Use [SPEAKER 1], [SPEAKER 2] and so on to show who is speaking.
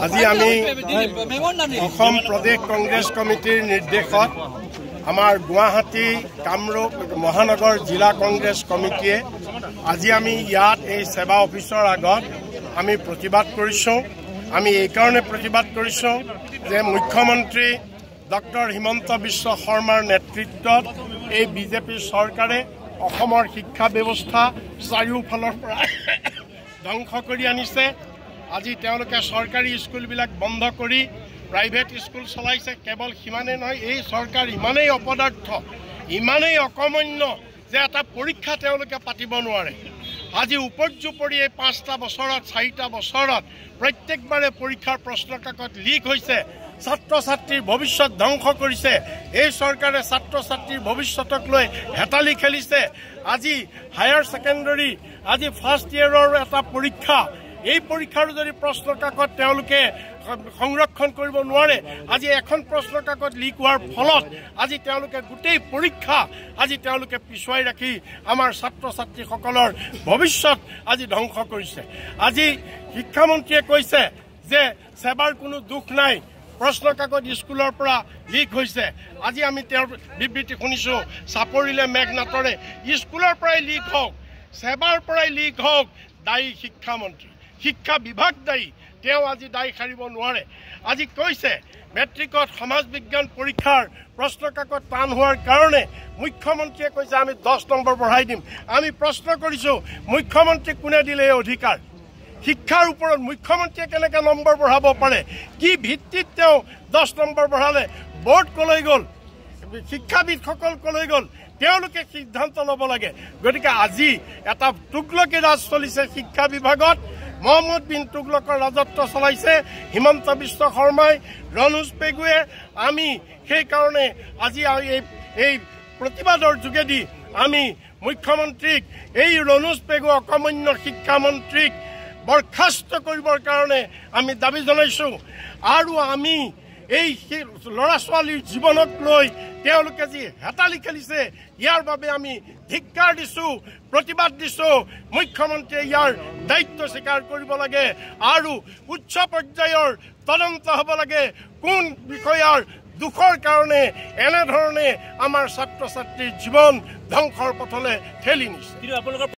[SPEAKER 1] আজি আমি অসম প্ৰদেশ কংগ্ৰেছ কমিটিৰ নিৰ্দেশত আমাৰ গুৱাহাটী কামৰূপ মহানগৰ জিলা কংগ্ৰেছ কমিটিয়ে আজি আমি ইয়াত এই সেৱা অফিচৰ আগত আমি প্ৰতিবাদ কৰিছো। আমি এই কাৰণে প্ৰতিবাদ কৰিছো যে মুখ্যমন্ত্ৰী ডক্টৰ হিমন্ত বিশ্ব শৰ্মাৰ নেতৃত্বত এই বিজেপি চৰকাৰে অসমৰ শিক্ষা ব্যৱস্থা চাৰিওফালৰ পৰা ধ্বংস কৰি আনিছে। আজি তেওঁলোকে চৰকাৰী স্কুলবিলাক বন্ধ কৰি প্ৰাইভেট স্কুল চলাইছে। কেৱল সিমানেই নহয়, এই চৰকাৰ ইমানেই অপদাৰ্থ, ইমানেই অকমন্য যে এটা পৰীক্ষা তেওঁলোকে পাতিব নোৱাৰে। আজি উপৰ্যুপৰি এই 5টা বছৰত 4টা বছৰত প্ৰত্যেকবাৰে পৰীক্ষাৰ প্ৰশ্ন কাকত লিক হৈছে। ছাত্ৰ ছাত্ৰীৰ ভৱিষ্যত ধ্বংস কৰিছে। এই চৰকাৰে ছাত্ৰ ছাত্ৰীৰ ভৱিষ্যতক লৈ হেতালি খেলিছে। আজি হায়াৰ ছেকেণ্ডাৰী আজি ফাৰ্ষ্ট ইয়েৰৰ এটা পৰীক্ষা, এই পৰীক্ষাৰ যদি প্ৰশ্ন কাকত তেওঁলোকে সংৰক্ষণ কৰিব নোৱাৰে, আজি এখন প্ৰশ্ন কাকত লিক হোৱাৰ ফলত আজি তেওঁলোকে গোটেই পৰীক্ষা আজি তেওঁলোকে পিছুৱাই ৰাখি আমাৰ ছাত্ৰ ছাত্ৰীসকলৰ ভৱিষ্যত আজি ধ্বংস কৰিছে। আজি শিক্ষামন্ত্ৰীয়ে কৈছে যে সেৱাৰ কোনো দুখ নাই, প্ৰশ্ন কাকত স্কুলৰ পৰা লিক হৈছে। আজি আমি তেওঁৰ বিবৃতি শুনিছো, চাপৰিলে মেঘ নাটৰে, স্কুলৰ পৰাই লিক হওক, সেৱাৰ পৰাই লিক হওক, দায়ী শিক্ষামন্ত্ৰী, শিক্ষা বিভাগ দায়ী, তেওঁ আজি দায়ী সাৰিব নোৱাৰে। আজি কৈছে মেট্ৰিকত সমাজ বিজ্ঞান পৰীক্ষাৰ প্ৰশ্ন কাকত টান হোৱাৰ কাৰণে মুখ্যমন্ত্ৰীয়ে কৈছে আমি 10 নম্বৰ বঢ়াই দিম। আমি প্ৰশ্ন কৰিছো মুখ্যমন্ত্ৰীক কোনে দিলে এই অধিকাৰ? শিক্ষাৰ ওপৰত মুখ্যমন্ত্ৰীয়ে কেনেকৈ নম্বৰ বঢ়াব পাৰে? কি ভিত্তিত তেওঁ 10 নম্বৰ বঢ়ালে? বোৰ্ড কলৈ গ'ল? শিক্ষাবিদসকল কলৈ গ'ল? তেওঁলোকে সিদ্ধান্ত ল'ব লাগে। গতিকে আজি এটা তুগলকী ৰাজ চলিছে শিক্ষা বিভাগত। মহম্মদ বিন তুগলকৰ ৰাজত্ব চলাইছে হিমন্ত বিশ্ব শৰ্মাই, ৰনোজ পেগুৱে। আমি সেইকাৰণে আজি এই প্ৰতিবাদৰ যোগেদি আমি মুখ্যমন্ত্ৰীক, এই ৰনোজ পেগু অকমন্য শিক্ষামন্ত্ৰীক বৰখাস্ত কৰিবৰ কাৰণে আমি দাবী জনাইছো। আৰু আমি এই ল'ৰা ছোৱালীৰ জীৱনক লৈ তেওঁলোকে যি হেতালি খেলিছে, ইয়াৰ বাবে আমি ধিক্কাৰ দিছো, প্ৰতিবাদ দিছো। মুখ্যমন্ত্ৰীয়ে ইয়াৰ দায়িত্ব স্বীকাৰ কৰিব লাগে আৰু উচ্চ পৰ্যায়ৰ তদন্ত হ'ব লাগে। কোন বিষয়াৰ দুখৰ কাৰণে এনেধৰণে আমাৰ ছাত্ৰ ছাত্ৰীৰ জীৱন ধ্বংসৰ পথলৈ ঠেলি নিছে।